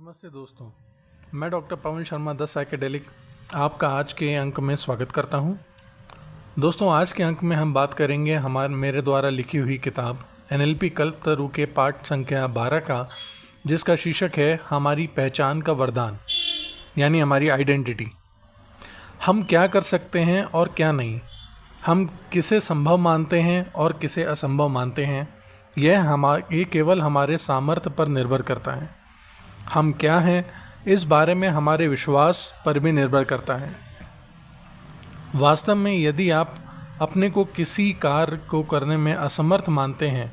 नमस्ते दोस्तों, मैं डॉक्टर पवन शर्मा 10 साइकेडेलिक आपका आज के अंक में स्वागत करता हूं। दोस्तों, आज के अंक में हम बात करेंगे मेरे द्वारा लिखी हुई किताब NLP कल्पतरु के पाठ संख्या 12 का, जिसका शीर्षक है हमारी पहचान का वरदान, यानी हमारी आइडेंटिटी। हम क्या कर सकते हैं और क्या नहीं, हम किसे संभव मानते हैं और किसे असंभव मानते हैं, ये केवल हमारे सामर्थ्य पर निर्भर करता है। हम क्या हैं, इस बारे में हमारे विश्वास पर भी निर्भर करता है। वास्तव में यदि आप अपने को किसी कार्य को करने में असमर्थ मानते हैं,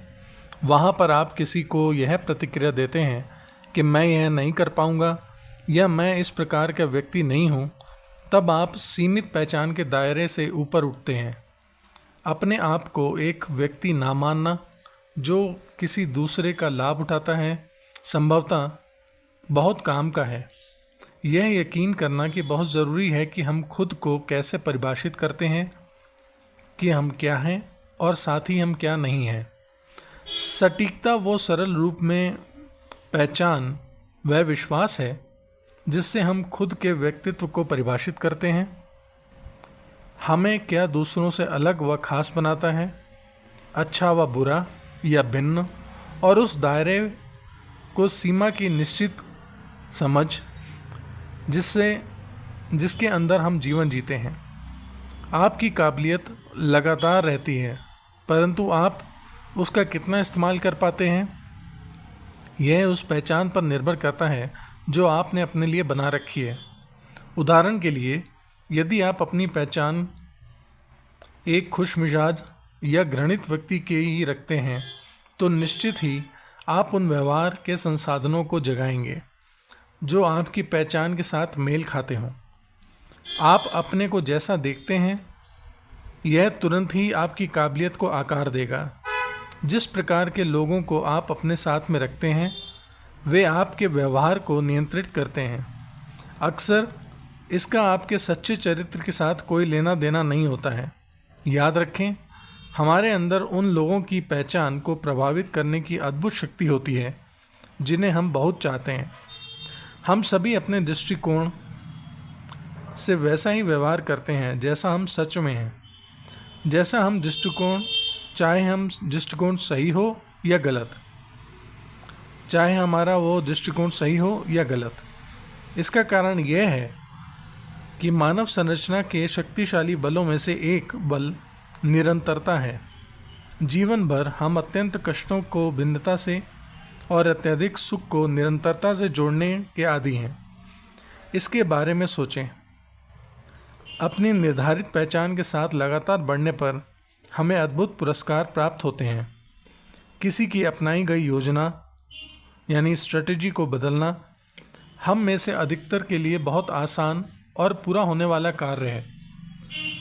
वहाँ पर आप किसी को यह प्रतिक्रिया देते हैं कि मैं यह नहीं कर पाऊँगा या मैं इस प्रकार का व्यक्ति नहीं हूँ, तब आप सीमित पहचान के दायरे से ऊपर उठते हैं। अपने आप को एक व्यक्ति ना मानना जो किसी दूसरे का लाभ उठाता है, संभवतः बहुत काम का है। यह यकीन करना कि बहुत ज़रूरी है कि हम खुद को कैसे परिभाषित करते हैं कि हम क्या हैं और साथ ही हम क्या नहीं हैं। सटीकता वो सरल रूप में पहचान वह विश्वास है जिससे हम खुद के व्यक्तित्व को परिभाषित करते हैं। हमें क्या दूसरों से अलग व खास बनाता है, अच्छा व बुरा या भिन्न, और उस दायरे को सीमा की निश्चित समझ जिसके अंदर हम जीवन जीते हैं। आपकी काबिलियत लगातार रहती है, परंतु आप उसका कितना इस्तेमाल कर पाते हैं, यह उस पहचान पर निर्भर करता है जो आपने अपने लिए बना रखी है। उदाहरण के लिए, यदि आप अपनी पहचान एक खुशमिजाज या घृणित व्यक्ति के ही रखते हैं, तो निश्चित ही आप उन व्यवहार के संसाधनों को जगाएंगे जो आपकी पहचान के साथ मेल खाते हों। आप अपने को जैसा देखते हैं, यह तुरंत ही आपकी काबिलियत को आकार देगा। जिस प्रकार के लोगों को आप अपने साथ में रखते हैं, वे आपके व्यवहार को नियंत्रित करते हैं। अक्सर इसका आपके सच्चे चरित्र के साथ कोई लेना देना नहीं होता है। याद रखें, हमारे अंदर उन लोगों की पहचान को प्रभावित करने की अद्भुत शक्ति होती है जिन्हें हम बहुत चाहते हैं। हम सभी अपने दृष्टिकोण से वैसा ही व्यवहार करते हैं जैसा हम सच में हैं। जैसा हम दृष्टिकोण, चाहे हम दृष्टिकोण सही हो या गलत, चाहे हमारा वो दृष्टिकोण सही हो या गलत। इसका कारण यह है कि मानव संरचना के शक्तिशाली बलों में से एक बल निरंतरता है। जीवन भर हम अत्यंत कष्टों को भिन्नता से और अत्यधिक सुख को निरंतरता से जोड़ने के आदी हैं। इसके बारे में सोचें। अपनी निर्धारित पहचान के साथ लगातार बढ़ने पर हमें अद्भुत पुरस्कार प्राप्त होते हैं। किसी की अपनाई गई योजना यानी स्ट्रेटजी को बदलना हम में से अधिकतर के लिए बहुत आसान और पूरा होने वाला कार्य है,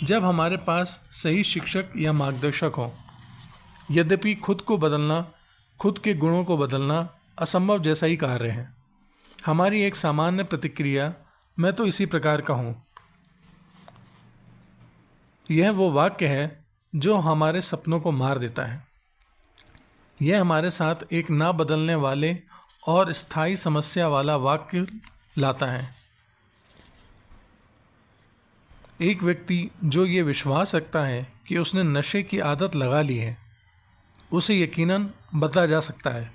जब हमारे पास सही शिक्षक या मार्गदर्शक हो। यद्यपि खुद को बदलना, खुद के गुणों को बदलना असंभव जैसा ही कार्य है। हमारी एक सामान्य प्रतिक्रिया, मैं तो इसी प्रकार का हूँ, यह वो वाक्य है जो हमारे सपनों को मार देता है। यह हमारे साथ एक ना बदलने वाले और स्थायी समस्या वाला वाक्य लाता है। एक व्यक्ति जो ये विश्वास रखता है कि उसने नशे की आदत लगा ली है, उसे यकीनन बदला जा सकता है।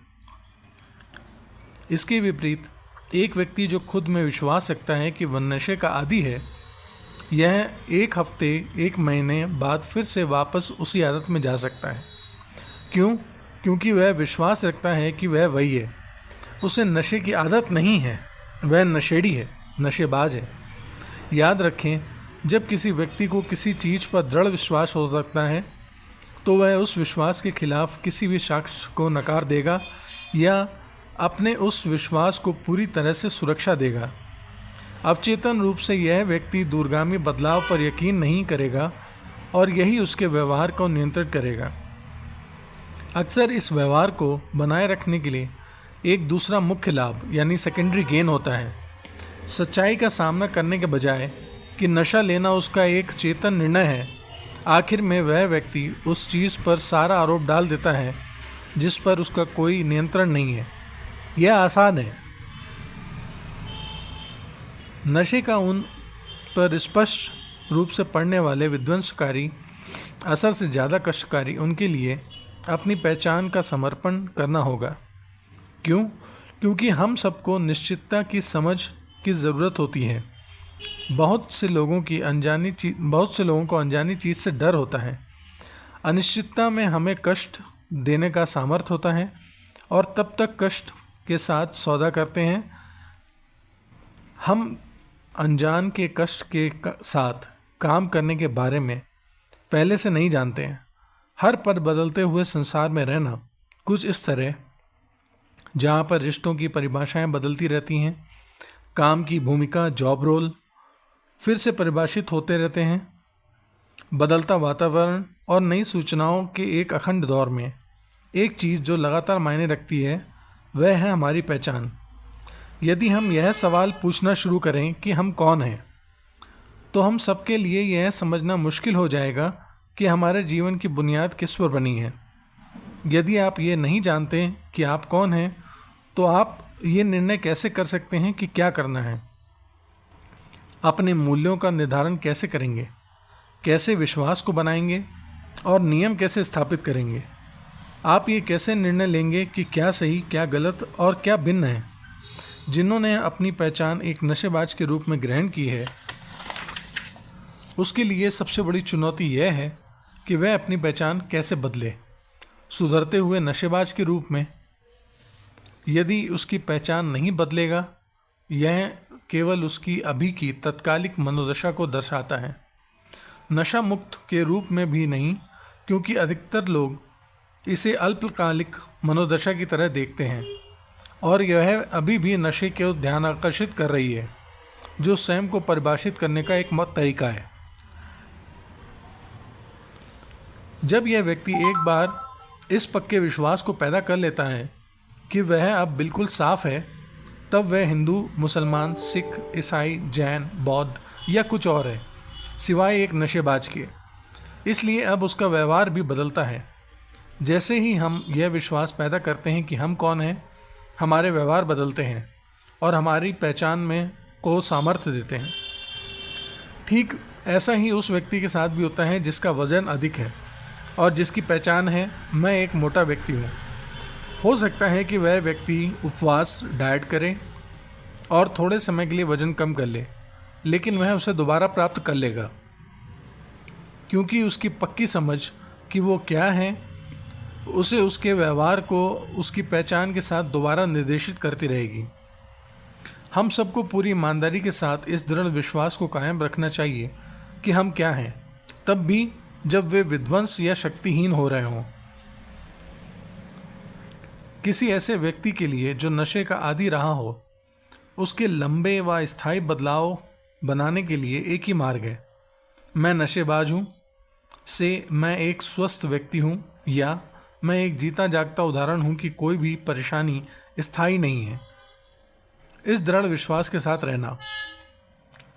इसके विपरीत एक व्यक्ति जो खुद में विश्वास रखता है कि वह नशे का आदी है, यह एक हफ्ते, एक महीने बाद फिर से वापस उसी आदत में जा सकता है। क्यों? क्योंकि वह विश्वास रखता है कि वह वही है। उसे नशे की आदत नहीं है, वह नशेड़ी है, नशेबाज है। याद रखें, जब किसी व्यक्ति को किसी चीज़ पर दृढ़ विश्वास हो सकता है, तो वह उस विश्वास के खिलाफ किसी भी साक्ष्य को नकार देगा या अपने उस विश्वास को पूरी तरह से सुरक्षा देगा। अवचेतन रूप से यह व्यक्ति दूरगामी बदलाव पर यकीन नहीं करेगा और यही उसके व्यवहार को नियंत्रित करेगा। अक्सर इस व्यवहार को बनाए रखने के लिए एक दूसरा मुख्य लाभ यानी सेकेंडरी गेन होता है। सच्चाई का सामना करने के बजाय कि नशा लेना उसका एक चेतन निर्णय है, आखिर में वह व्यक्ति उस चीज़ पर सारा आरोप डाल देता है जिस पर उसका कोई नियंत्रण नहीं है। यह आसान है। नशे का उन पर स्पष्ट रूप से पड़ने वाले विध्वंसकारी असर से ज़्यादा कष्टकारी उनके लिए अपनी पहचान का समर्पण करना होगा। क्यों? क्योंकि हम सबको निश्चितता की समझ की ज़रूरत होती है। बहुत से लोगों को अनजानी चीज़ से डर होता है। अनिश्चितता में हमें कष्ट देने का सामर्थ्य होता है और तब तक कष्ट के साथ सौदा करते हैं। हम अनजान के कष्ट के साथ काम करने के बारे में पहले से नहीं जानते हैं। हर पल बदलते हुए संसार में रहना कुछ इस तरह, जहाँ पर रिश्तों की परिभाषाएं बदलती रहती हैं, काम की भूमिका, जॉब रोल फिर से परिभाषित होते रहते हैं। बदलता वातावरण और नई सूचनाओं के एक अखंड दौर में एक चीज़ जो लगातार मायने रखती है वह है हमारी पहचान। यदि हम यह सवाल पूछना शुरू करें कि हम कौन हैं, तो हम सबके लिए यह समझना मुश्किल हो जाएगा कि हमारे जीवन की बुनियाद किस पर बनी है। यदि आप ये नहीं जानते कि आप कौन हैं, तो आप ये निर्णय कैसे कर सकते हैं कि क्या करना है? अपने मूल्यों का निर्धारण कैसे करेंगे? कैसे विश्वास को बनाएंगे और नियम कैसे स्थापित करेंगे? आप ये कैसे निर्णय लेंगे कि क्या सही, क्या गलत और क्या भिन्न है? जिन्होंने अपनी पहचान एक नशेबाज के रूप में ग्रहण की है, उसके लिए सबसे बड़ी चुनौती यह है कि वह अपनी पहचान कैसे बदले। सुधरते हुए नशेबाज के रूप में यदि उसकी पहचान नहीं बदलेगा, यह केवल उसकी अभी की तत्कालिक मनोदशा को दर्शाता है, नशा मुक्त के रूप में भी नहीं, क्योंकि अधिकतर लोग इसे अल्पकालिक मनोदशा की तरह देखते हैं और यह अभी भी नशे के ध्यान आकर्षित कर रही है, जो स्वयं को परिभाषित करने का एक मत तरीका है। जब यह व्यक्ति एक बार इस पक्के विश्वास को पैदा कर लेता है कि वह अब बिल्कुल साफ है, तब वह हिंदू, मुसलमान, सिख, ईसाई, जैन, बौद्ध या कुछ और है, सिवाय एक नशेबाज के। इसलिए अब उसका व्यवहार भी बदलता है। जैसे ही हम यह विश्वास पैदा करते हैं कि हम कौन हैं, हमारे व्यवहार बदलते हैं और हमारी पहचान में को सामर्थ्य देते हैं। ठीक ऐसा ही उस व्यक्ति के साथ भी होता है जिसका वज़न अधिक है और जिसकी पहचान है मैं एक मोटा व्यक्ति हूँ। हो सकता है कि वह व्यक्ति उपवास, डाइट करे और थोड़े समय के लिए वज़न कम कर ले, लेकिन वह उसे दोबारा प्राप्त कर लेगा, क्योंकि उसकी पक्की समझ कि वो क्या है उसे उसके व्यवहार को उसकी पहचान के साथ दोबारा निर्देशित करती रहेगी। हम सबको पूरी ईमानदारी के साथ इस दृढ़ विश्वास को कायम रखना चाहिए कि हम क्या हैं, तब भी जब वे विध्वंस या शक्तिहीन हो रहे हों। किसी ऐसे व्यक्ति के लिए जो नशे का आदी रहा हो, उसके लंबे व स्थायी बदलाव बनाने के लिए एक ही मार्ग है, मैं नशेबाज हूँ से मैं एक स्वस्थ व्यक्ति हूँ, या मैं एक जीता जागता उदाहरण हूँ कि कोई भी परेशानी स्थायी नहीं है। इस दृढ़ विश्वास के साथ रहना।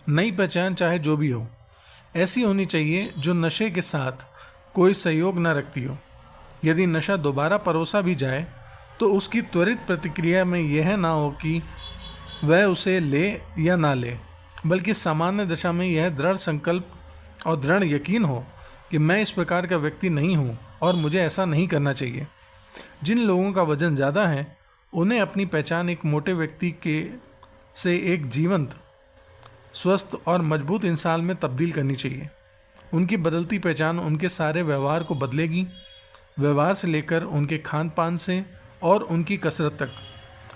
नई पहचान चाहे जो भी हो, ऐसी होनी चाहिए जो नशे के साथ कोई सहयोग न रखती हो। यदि नशा दोबारा परोसा भी जाए तो उसकी त्वरित प्रतिक्रिया में यह ना हो कि वह उसे ले या ना ले, बल्कि सामान्य दशा में यह दृढ़ संकल्प और दृढ़ यकीन हो कि मैं इस प्रकार का व्यक्ति नहीं हूँ और मुझे ऐसा नहीं करना चाहिए। जिन लोगों का वजन ज़्यादा है, उन्हें अपनी पहचान एक मोटे व्यक्ति के से एक जीवंत, स्वस्थ और मजबूत इंसान में तब्दील करनी चाहिए। उनकी बदलती पहचान उनके सारे व्यवहार को बदलेगी, व्यवहार से लेकर उनके खान पान से और उनकी कसरत तक,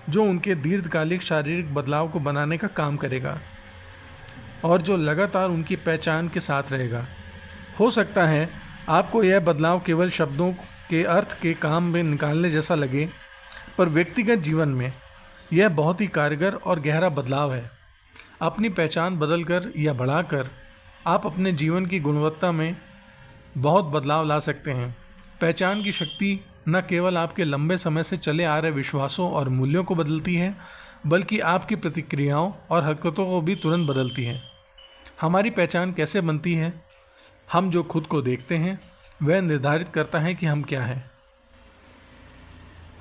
जो उनके दीर्घकालिक शारीरिक बदलाव को बनाने का काम करेगा और जो लगातार उनकी पहचान के साथ रहेगा। हो सकता है आपको यह बदलाव केवल शब्दों के अर्थ के काम में निकालने जैसा लगे, पर व्यक्तिगत जीवन में यह बहुत ही कारगर और गहरा बदलाव है। अपनी पहचान बदलकर या बढ़ाकर आप अपने जीवन की गुणवत्ता में बहुत बदलाव ला सकते हैं। पहचान की शक्ति न केवल आपके लंबे समय से चले आ रहे विश्वासों और मूल्यों को बदलती है, बल्कि आपकी प्रतिक्रियाओं और हरकतों को भी तुरंत बदलती है। हमारी पहचान कैसे बनती है? हम जो खुद को देखते हैं वह निर्धारित करता है कि हम क्या हैं।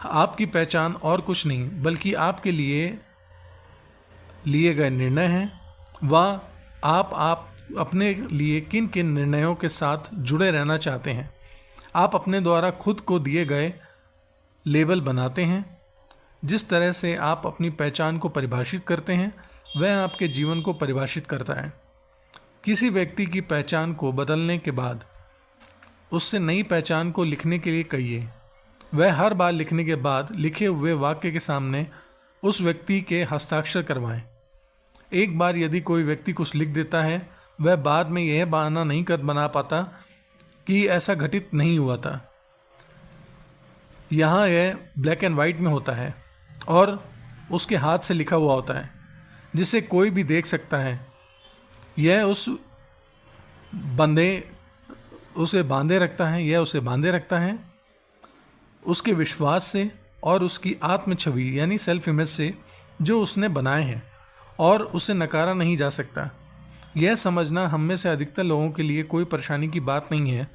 आपकी पहचान और कुछ नहीं बल्कि आपके लिए गए निर्णय हैं, वह आप अपने लिए किन किन निर्णयों के साथ जुड़े रहना चाहते हैं। आप अपने द्वारा खुद को दिए गए लेबल बनाते हैं। जिस तरह से आप अपनी पहचान को परिभाषित करते हैं वह आपके जीवन को परिभाषित करता है। किसी व्यक्ति की पहचान को बदलने के बाद उससे नई पहचान को लिखने के लिए कहिए। वह हर बार लिखने के बाद लिखे हुए वाक्य के सामने उस व्यक्ति के हस्ताक्षर करवाएं। एक बार यदि कोई व्यक्ति कुछ लिख देता है वह बाद में यह बहाना नहीं कर बना पाता कि ऐसा घटित नहीं हुआ था। यहाँ यह ब्लैक एंड वाइट में होता है और उसके हाथ से लिखा हुआ होता है जिसे कोई भी देख सकता है। यह उसे बांधे रखता है उसके विश्वास से और उसकी आत्म छवि यानी सेल्फ इमेज से जो उसने बनाए हैं, और उसे नकारा नहीं जा सकता। यह समझना हम में से अधिकतर लोगों के लिए कोई परेशानी की बात नहीं है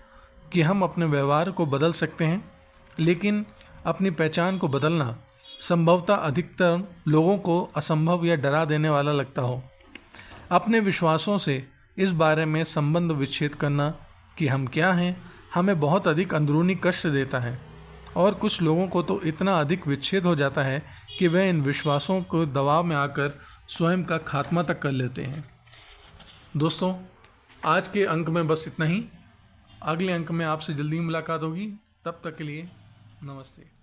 कि हम अपने व्यवहार को बदल सकते हैं, लेकिन अपनी पहचान को बदलना संभवतः अधिकतर लोगों को असंभव या डरा देने वाला लगता हो। अपने विश्वासों से इस बारे में संबंध विच्छेद करना कि हम क्या हैं हमें बहुत अधिक अंदरूनी कष्ट देता है, और कुछ लोगों को तो इतना अधिक विच्छेद हो जाता है कि वह इन विश्वासों को दबाव में आकर स्वयं का खात्मा तक कर लेते हैं। दोस्तों, आज के अंक में बस इतना ही। अगले अंक में आपसे जल्दी मुलाकात होगी। तब तक के लिए नमस्ते।